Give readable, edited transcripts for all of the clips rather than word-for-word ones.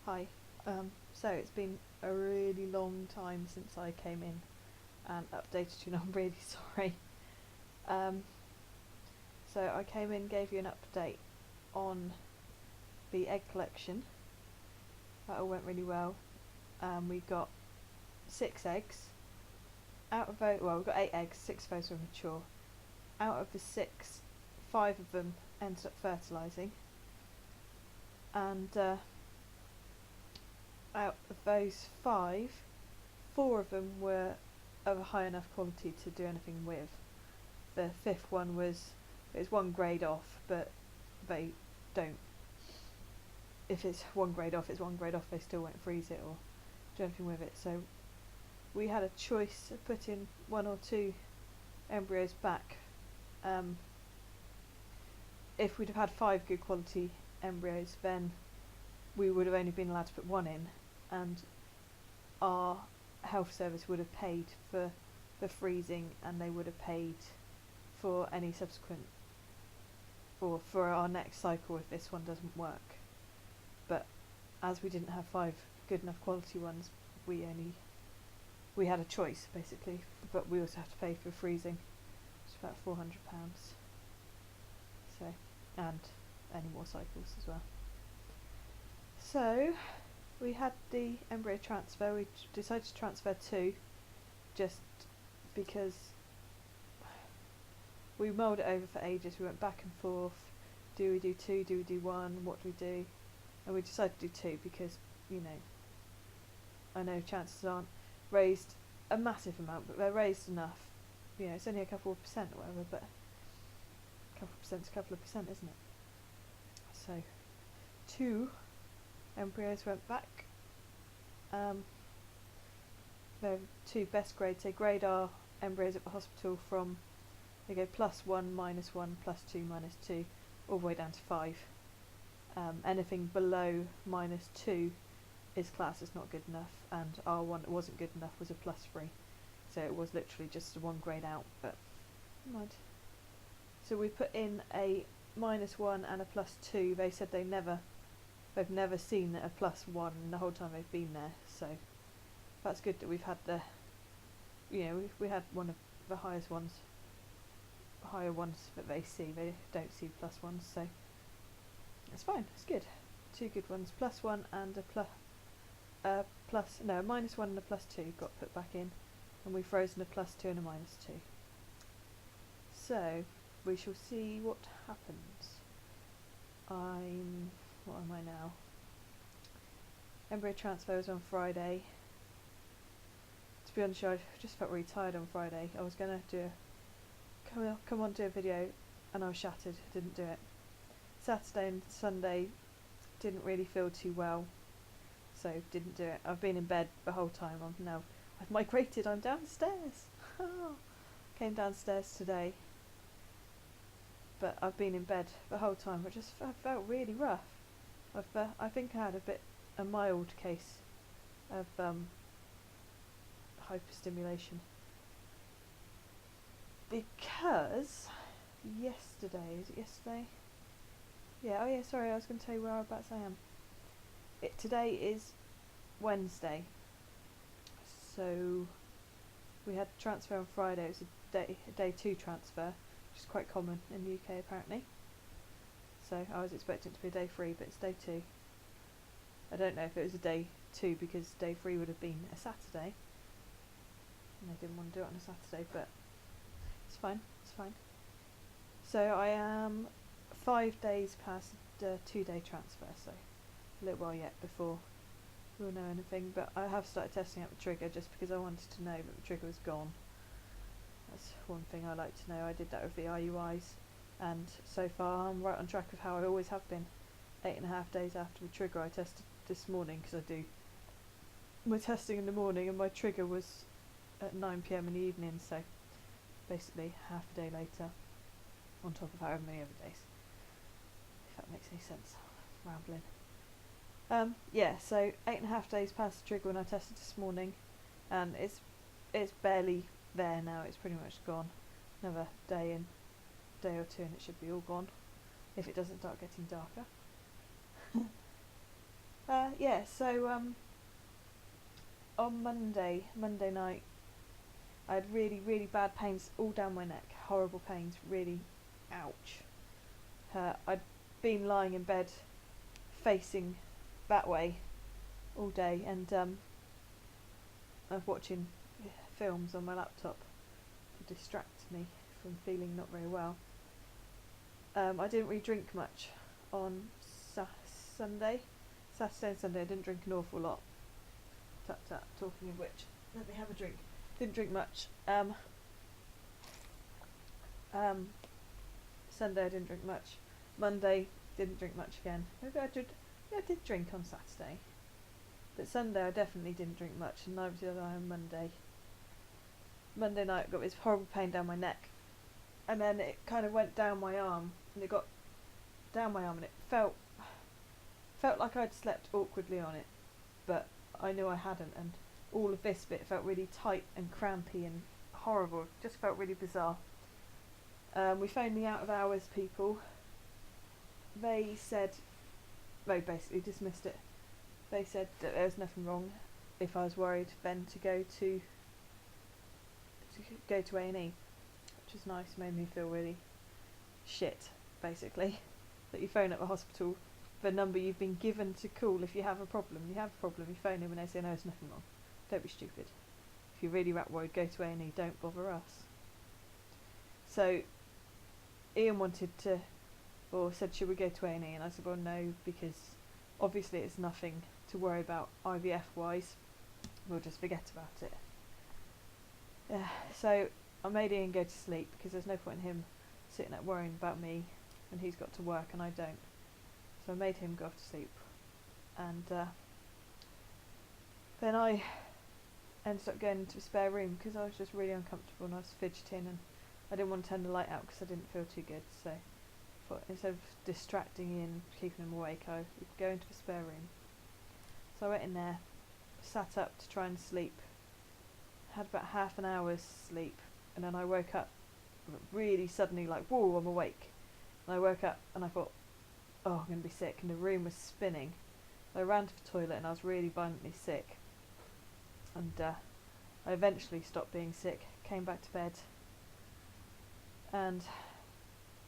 Hi. So it's been a really long time since I came in and updated you, and I'm really sorry. Um, so I came in, gave you an update on the egg collection. That all went really well. We got 6 eggs. Out of those, well, we got 8 eggs, 6 of those were mature. Out of the 6, 5 of them ended up fertilising. And out of those 5, 4 of them were of a high enough quality to do anything with. The 5th one was, it's 1 grade off, but they don't, if it's 1 grade off, it's 1 grade off, they still won't freeze it or do anything with it. So we had a choice of putting 1 or 2 embryos back. If we'd have had 5 good quality embryos, then we would have only been allowed to put 1 in, and our health service would have paid for the freezing, and they would have paid for any subsequent, or for our next cycle if this one doesn't work. But as we didn't have 5 good enough quality ones, we had a choice basically, but we also have to pay for freezing. It's about £400. So, and any more cycles as well. So we had the embryo transfer. We decided to transfer 2 just because we mulled it over for ages. We went back and forth. Do we do 2? Do we do 1? What do we do? And we decided to do 2 because, you know, I know chances aren't raised a massive amount, but they're raised enough. You know, it's only a couple of percent or whatever, but a couple of percent's a couple of percent, isn't it? So 2 embryos went back. They're 2 best grades. They grade our embryos at the hospital from, they go +1, -1, +2, -2, all the way down to 5. Anything below -2 is classed as not good enough, and our one that wasn't good enough was a +3. So it was literally just 1 grade out, but never mind. So we put in a -1 and a +2. They said they've never seen a +1 in the whole time they've been there, so that's good that we've had the, you know, we had one of the higher ones that they see. They don't see +1s, so it's fine, it's good. 2 good ones, +1 and a a -1 and a +2 got put back in, and we've frozen a +2 and a -2. So we shall see what happens. What am I now? Embryo transfer was on Friday. To be honest, I just felt really tired on Friday. I was going to come on do a video, and I was shattered, didn't do it. Saturday and Sunday didn't really feel too well, so didn't do it. I've been in bed the whole time. I've migrated, I'm downstairs. Came downstairs today, but I've been in bed the whole time, which just felt really rough. I think I had a mild case of hyperstimulation, because yesterday, is it yesterday? Yeah, oh yeah, sorry, I was going to tell you whereabouts I am. Today is Wednesday, so we had transfer on Friday. It was a day 2 transfer, which is quite common in the UK apparently. So I was expecting it to be a day 3, but it's day 2. I don't know if it was a day 2 because day 3 would have been a Saturday, and they didn't want to do it on a Saturday, but it's fine, it's fine. So I am 5 days past the 2-day transfer, so a little while yet before we'll know anything, but I have started testing out the trigger just because I wanted to know that the trigger was gone. That's one thing I like to know. I did that with the IUIs, and so far I'm right on track with how I always have been. 8.5 days after the trigger. I tested this morning because I do my testing in the morning, and my trigger was at 9 PM in the evening, so basically half a day later on top of however many other days, if that makes any sense. Rambling. Yeah, so 8.5 days past the trigger when I tested this morning, and it's barely there now. It's pretty much gone. Another day or 2 and it should be all gone, if it doesn't start getting darker. yeah, so on Monday night, I had really, really bad pains all down my neck. Horrible pains, really, ouch. I'd been lying in bed facing that way all day, and I was watching films on my laptop to distract me from feeling not very well. I didn't really drink much on Sunday. Saturday and Sunday I didn't drink an awful lot. Tap tap, talking of which, let me have a drink. Didn't drink much. Sunday I didn't drink much. Monday didn't drink much again. Maybe I did drink on Saturday. But Sunday I definitely didn't drink much, and neither did I on Monday. Monday night I got this horrible pain down my neck, and then it kind of went down my arm, and it got down my arm, and it felt like I'd slept awkwardly on it, but I knew I hadn't, and all of this bit felt really tight and crampy and horrible. It just felt really bizarre. We phoned the out of hours people. They basically dismissed it. They said that there was nothing wrong if I was worried then to go to A&E, which was nice. Made me feel really shit, basically, that you phone up the hospital, the number you've been given to call if you have a problem. You have a problem, you phone them and they say no, there's nothing wrong. Don't be stupid. If you're really that worried, go to A&E, don't bother us. So Ian said should we go to A&E, and I said well no, because obviously it's nothing to worry about IVF wise, we'll just forget about it. So I made Ian go to sleep, because there's no point in him sitting there worrying about me when he's got to work and I don't. So I made him go off to sleep, and then I ended up going into a spare room because I was just really uncomfortable and I was fidgeting, and I didn't want to turn the light out because I didn't feel too good. So I thought instead of distracting Ian, keeping him awake, I would go into the spare room. So I went in there, sat up to try and sleep, had about half an hour's sleep, and then I woke up really suddenly, like, whoa, I'm awake. And I woke up and I thought, oh, I'm going to be sick, and the room was spinning. I ran to the toilet and I was really violently sick, and I eventually stopped being sick, came back to bed and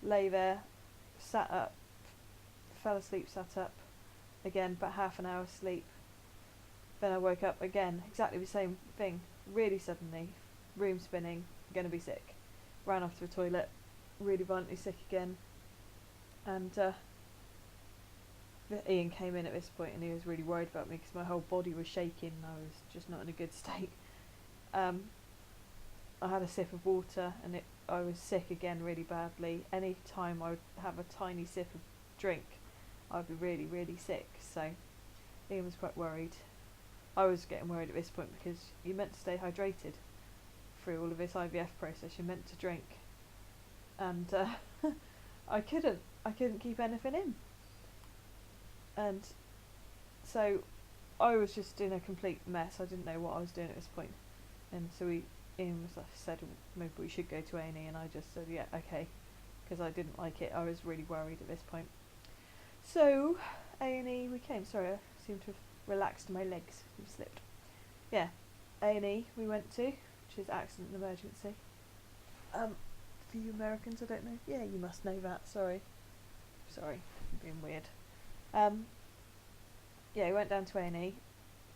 lay there, sat up, fell asleep, sat up again, about half an hour's sleep. Then I woke up again, exactly the same thing, really suddenly, room spinning, gonna be sick. Ran off to the toilet, really violently sick again, and Ian came in at this point and he was really worried about me because my whole body was shaking and I was just not in a good state. I had a sip of water and I was sick again really badly. Any time I would have a tiny sip of drink, I'd be really, really sick. So Ian was quite worried. I was getting worried at this point because you're meant to stay hydrated through all of this IVF process. You're meant to drink, and I couldn't keep anything in, and so I was just in a complete mess. I didn't know what I was doing at this point, and so Ian said maybe we should go to A&E, and I just said yeah, okay, because I didn't like it. I was really worried at this point. So A&E we came. Sorry, I seem to have relaxed my legs and slipped. Yeah, A&E we went to, which is accident and emergency. For you Americans, I don't know. Yeah, you must know that. Sorry, I'm being weird. Yeah, we went down to A&E,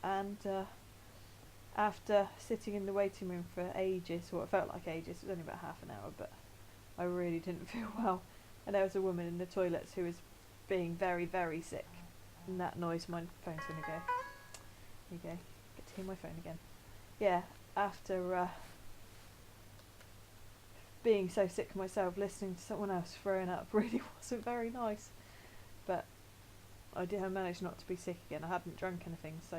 and after sitting in the waiting room for ages, or it felt like ages, it was only about half an hour, but I really didn't feel well. And there was a woman in the toilets who was being very, very sick. And that noise, my phone's gonna go. Here you go. Get to hear my phone again. Yeah, after being so sick myself, listening to someone else throwing up really wasn't very nice. But I managed not to be sick again. I hadn't drunk anything, so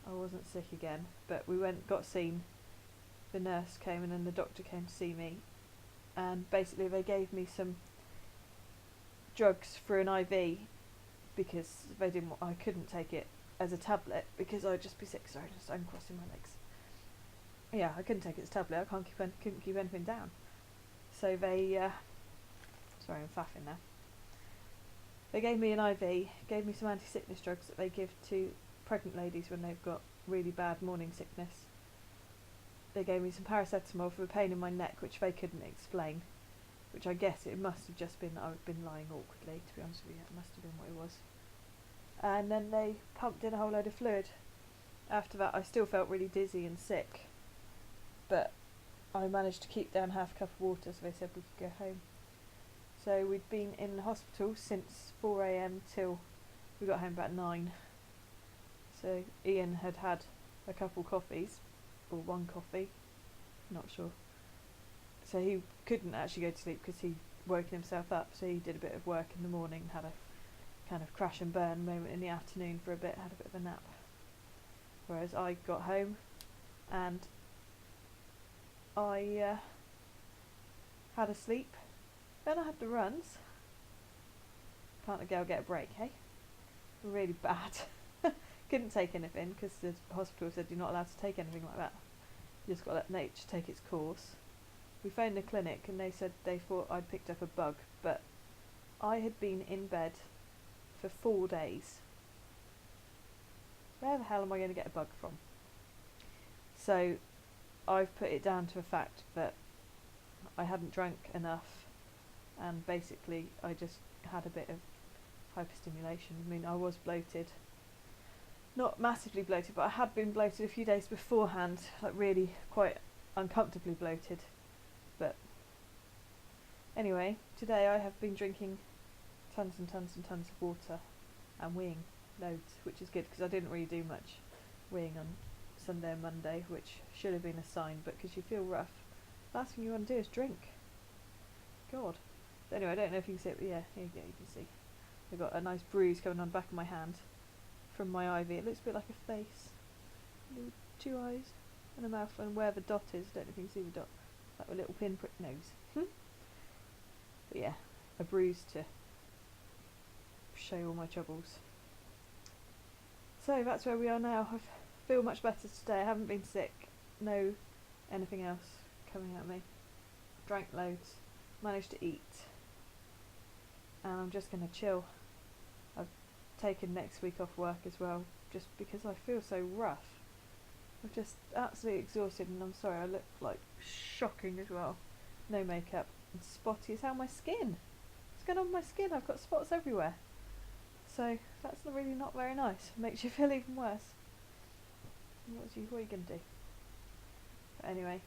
I wasn't sick again. But we got seen. The nurse came and then the doctor came to see me, and basically they gave me some drugs through an IV because I couldn't take it as a tablet because I'd just be sick. Sorry, just uncrossing my legs. Yeah, I couldn't take it as a tablet. I couldn't keep anything down. So they sorry, I'm faffing now. They gave me an IV, gave me some anti-sickness drugs that they give to pregnant ladies when they've got really bad morning sickness. They gave me some paracetamol for the pain in my neck, which they couldn't explain, which I guess it must have just been that I've been lying awkwardly, to be honest with you. It must have been what it was. And then they pumped in a whole load of fluid. After that I still felt really dizzy and sick, but I managed to keep down half a cup of water, so they said we could go home. So we'd been in the hospital since 4 a.m. till we got home about 9. So Ian had had a couple coffees, or one coffee, not sure. So he couldn't actually go to sleep because he'd woken himself up, so he did a bit of work in the morning, had a kind of crash and burn moment in the afternoon for a bit, had a bit of a nap. Whereas I got home and I had a sleep, then I had the runs. Can't a girl get a break, hey? Really bad. Couldn't take anything because the hospital said you're not allowed to take anything like that. You just got to let nature take its course. We phoned the clinic and they said they thought I'd picked up a bug, but I had been in bed for 4 days. Where the hell am I going to get a bug from? So I've put it down to the fact that I hadn't drank enough, and basically I just had a bit of hyperstimulation. I mean, I was bloated. Not massively bloated, but I had been bloated a few days beforehand, like really quite uncomfortably bloated. But anyway, today I have been drinking tons and tons and tons of water and weeing loads, which is good because I didn't really do much weeing on Sunday and Monday, which should have been a sign, but because you feel rough, last thing you want to do is drink. God. But anyway, I don't know if you can see it, but yeah, here you go, you can see. I've got a nice bruise coming on the back of my hand from my IV. It looks a bit like a face. 2 eyes and a mouth, and where the dot is, I don't know if you can see the dot, like a little pinprick nose. But yeah, a bruise to show all my troubles. So that's where we are now. I feel much better today. I haven't been sick, no anything else coming at me. Drank loads, managed to eat, and I'm just going to chill. I've taken next week off work as well, just because I feel so rough. I'm just absolutely exhausted, and I'm sorry I look like shocking as well. No makeup and spotty as hell. My skin, what's going on with my skin? I've got spots everywhere. So that's really not very nice. Makes you feel even worse. What are you going to do? But anyway,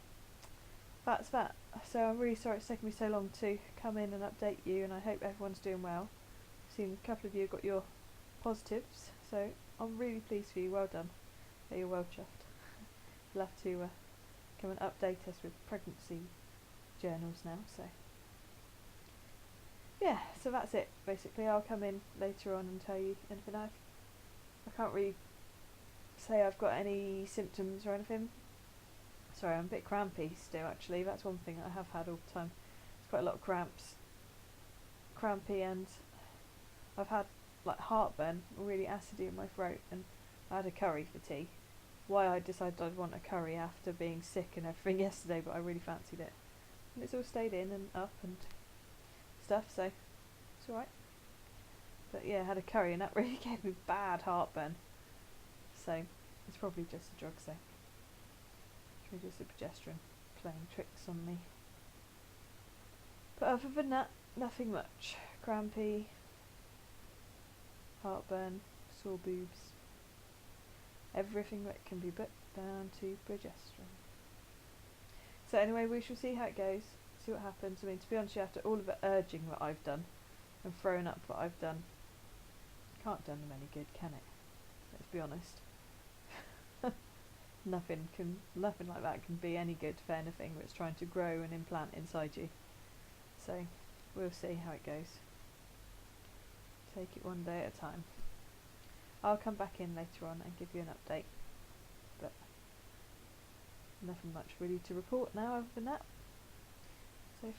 that's that. So I'm really sorry it's taken me so long to come in and update you, and I hope everyone's doing well. I've seen a couple of you got your positives, so I'm really pleased for you. Well done. Yeah, you're well chuffed. You'll have to come and update us with pregnancy journals now. So yeah, so that's it basically. I'll come in later on and tell you anything. I can't really say I've got any symptoms or anything. Sorry, I'm a bit crampy still actually. That's one thing I have had all the time. It's quite a lot of cramps. Crampy, and I've had like heartburn, really acidy in my throat, and I had a curry for tea. Why I decided I'd want a curry after being sick and everything yesterday, but I really fancied it. And it's all stayed in and up and stuff, so it's alright. But yeah, I had a curry and that really gave me bad heartburn. So it's probably just a drug, so it's really just the progesterone playing tricks on me. But other than that, nothing much. Crampy, heartburn, sore boobs, everything that can be put down to progesterone. So anyway, we shall see how it goes, see what happens. I mean, to be honest, after all of the urging that I've done and throwing up what I've done, can't done them any good, can it? Let's be honest. Nothing like that can be any good for anything that's trying to grow and implant inside you. So we'll see how it goes. Take it one day at a time. I'll come back in later on and give you an update, but nothing much really to report now other than that. So